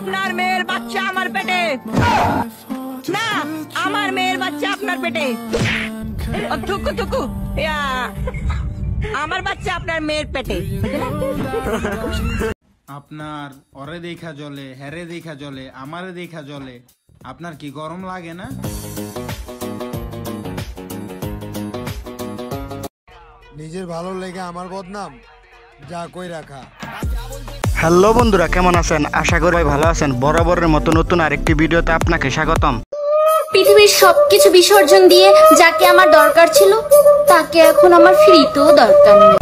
আপনার মেয়ের বাচ্চা আমার পেটে না, আমার মেয়ের বাচ্চা আপনার পেটে। থুকু থুকু, আমার বাচ্চা আপনার মেয়ের পেটে। আপনার ওরে দেখা জলে, হেরে দেখা জলে, আমারে দেখা জলে, আপনার কি গরম লাগে না? নিজের ভালো লেগে আমার বদনাম যা কই রাখা। হ্যালো বন্ধুরা, কেমন আছেন? আশা করি ভালো আছেন। বরাবরের মতো নতুন আরেকটি ভিডিওতে আপনাকে স্বাগতম। পৃথিবীর সবকিছু বিসর্জন দিয়ে যাকে আমার দরকার ছিল তাকে এখন আমার ফিরিতেও দরকার নেই।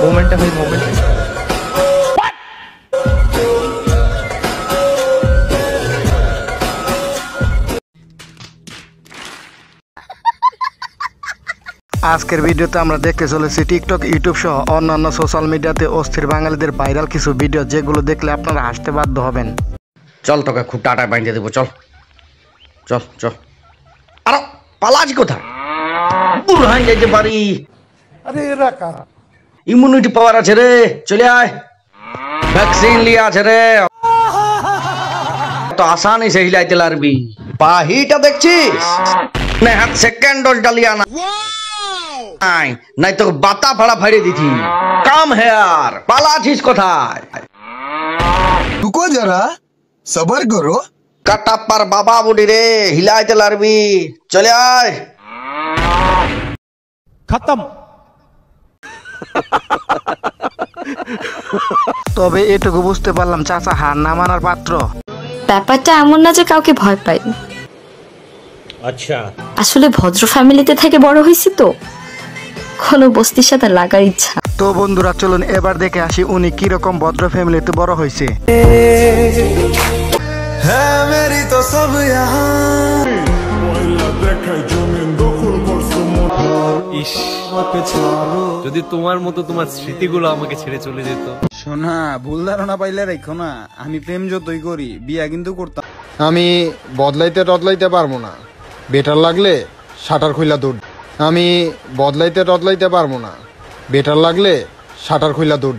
मोमेंट है भाई, मोमेंट है। আজকের ভিডিওতে আমরা দেখতে চলেছি টিকটক, ইউটিউব সহ অন্যান্য সোশ্যাল মিডিয়াতে অস্থির বাঙালিদের ভাইরাল কিছু ভিডিও, যেগুলো দেখলে আপনারা হাসতে বাধ্য হবেন। চল তোকে খুব টাটা বাইন্ধে দেবো, চল চল চল। আরে পালাজি কোথায়? বুড়হান যাইতে পারি। আরে এরা কারা? ইমিউনিটি পাওয়ার আছে রে, চলে আয়। ভ্যাকসিন লিয়া আছে রে, তো আসানি সে হিলাইতে লারবি। পাহিটা দেখছিস? না হাত সেকেন্ড ডোজ ডালিয়া না, নাই তো বাতা ফাড়া ফাড়ে দিছি। কাম হেয়ার, পালাছিস কোথায়? রুকো যারা, সবার করো। কাটাপ্পার বাবা বুড়ি রে, হিলাইতে লারবি, চলে আয়। খতম। তবে এটুকু বুঝতে পারলাম, চাচা হার না মানার পাত্র। ব্যাপারটা এমন না যে কাউকে ভয় পাই। আচ্ছা, আসলে ভদ্র ফ্যামিলিতে থেকে বড় হয়েছি তো কোনো বস্তির সাথে লাগার ইচ্ছা। তো বন্ধুরা চলুন এবার দেখে আসি উনি কিরকম ভদ্র ফ্যামিলিতে বড় হয়েছে। যদি তোমার মতো তোমার স্মৃতিগুলো আমাকে ছেড়ে চলে যেত। শোনা, ভুল ধারণা পাইলে রেখো না। আমি প্রেম যতই করি, বিয়া কিন্তু করতাম। আমি বদলাইতে পারবো না, বেটার লাগলে শাটার খুইলা দৌড়। আমি বদলাইতে পারবো না, বেটার লাগলে শাটার খুইলা দৌড়।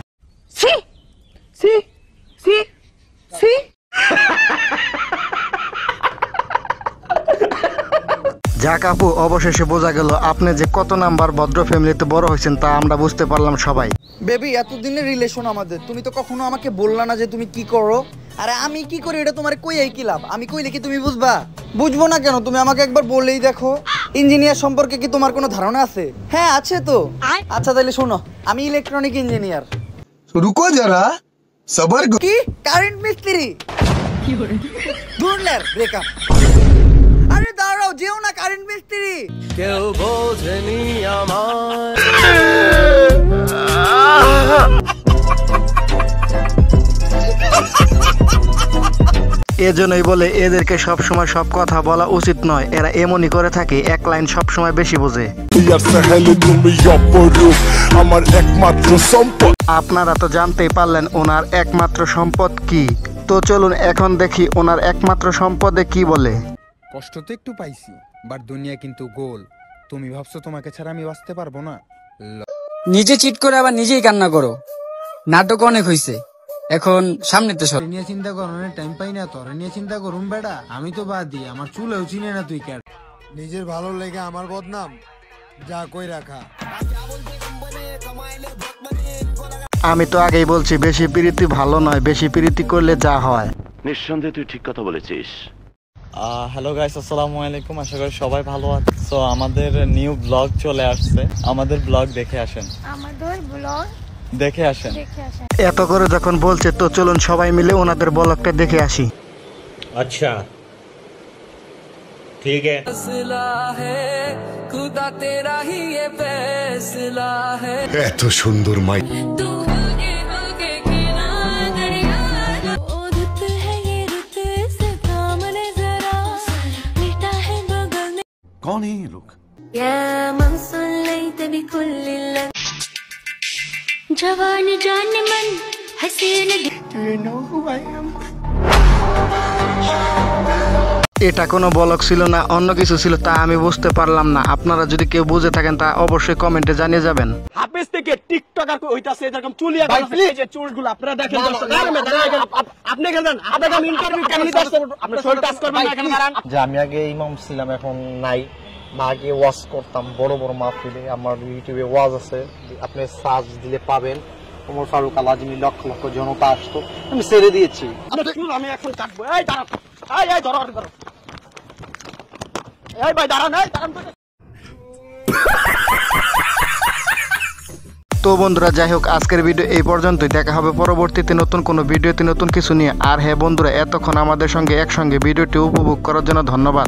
যাক আপু, অবশেষে বোঝা গেল আপনি যে কত নাম্বার ভদ্র ফ্যামিলিতে বড় হয়েছেন, তা আমরা বুঝতে পারলাম সবাই। বেবি, এতদিনের রিলেশন আমাদের, তুমি তো কখনো আমাকে বললা না যে তুমি কি করো। আরে আমি কি করি এটা তোমার কইয়াই কি লাভ? আমি কইলে কি তুমি বুঝবা? বুঝবো না কেন? তুমি আমাকে একবার বললেই দেখো। ইঞ্জিনিয়ার সম্পর্কে কি তোমার কোনো ধারণা আছে? হ্যাঁ আছে তো। আচ্ছা তাহলে শোনো, আমি ইলেকট্রনিক ইঞ্জিনিয়ার। রুকো যারা, সবার করো। কি কারেন্ট মিস্ত্রি? ধুরলের ব্রেকআপ। আরে দাঁড়াও, যেও না, কারেন্ট মিস্ত্রি। কেউ বোঝেনি আমার। এজন্যই বলে এদেরকে সবসময় সব কথা বলা উচিত নয়। এরা এমনই করে থাকে, এক লাইন সবসময় বেশি বোঝে। আমার একমাত্র সম্পদ। আপনারা তো জানতেই পারলেন ওনার একমাত্র সম্পদ কি। তো চলুন এখন দেখি ওনার একমাত্র সম্পদে কি বলে। কষ্ট তো একটু পাইছি, বাট দুনিয়া কিন্তু গোল। তুমি ভাবছো তোমাকে ছাড়া আমি বাঁচতে পারবো না? নিজে চিট করে আবার নিজেই কান্না করো। নাটক অনেক হইছে, এখন সামনে তো সব নিয়ে চিন্তা করার টাইম পাই না। তোর নিয়ে চিন্তা করুম বেড়া, আমি তো বাদ দিই, আমার চুলেও চিনে না তুই কেন। নিজের ভালো লেগে আমার বদনাম যা কই রাখা। আমি তো আগেই বলছি, বেশি প্রীতি ভালো নয়, বেশি প্রীতি করলে যা হয়। নিঃসন্দেহে তুই ঠিক কথা বলেছিস। হ্যালো গাইস, আসসালামু আলাইকুম। আশা করি সবাই ভালো আছে। সো আমাদের নিউ ব্লগ চলে আসছে, আমাদের ব্লগ দেখে আসেন। আমাদের ব্লগ দেখে আসেন। এত করে যখন বলছে, তো চলুন সবাই মিলে ওনাদের ব্লগটা দেখে আসি। আচ্ছা ঠিক আছে। এত সুন্দর মাই। कौन है ये लोग? जवान जान मन हसीन। Do you know who I am? এটা কোনো ব্লগ ছিল না অন্য কিছু ছিল তা আমি বুঝতে পারলাম না। আপনারা যদি কেউ বুঝে থাকেন তা অবশ্যই কমেন্টে জানিয়ে যাবেন। হাফেজ থেকে টিকটকার হইতাছে এরকম চুলিয়া এই যে চুলগুলো আপনারা দেখেন আপনি এখানে দেন আমি ইন্টারভিউ কেন নিতে আসছেন আপনি শরীর টাচ করবেন না এখানে দাঁড়ান। যে আমি আগে ইমাম ছিলাম এখন নাই, বা আগে ওয়াজ করতাম বড় বড় মাহফিলে। আমার ইউটিউবে ওয়াজ আছে, আপনি সার্চ দিলে পাবেন। ওমর ফারুক আল আজমি লক্ষ লক্ষ জনতা আসতো, আমি ছেড়ে দিয়েছি। আমি এখন কাটবো। এই দাঁড়ান, এই ধরো ধরো, এই ভাই দাঁড়ান, এই দাঁড়ান। তো বন্ধুরা যাই হোক আজকের ভিডিও এই পর্যন্তই। দেখা হবে পরবর্তীতে নতুন কোনো ভিডিওতে নতুন কিছু নিয়ে। আর হ্যাঁ বন্ধুরা, এতক্ষণ আমাদের সঙ্গে একসঙ্গে ভিডিওটি উপভোগ করার জন্য ধন্যবাদ।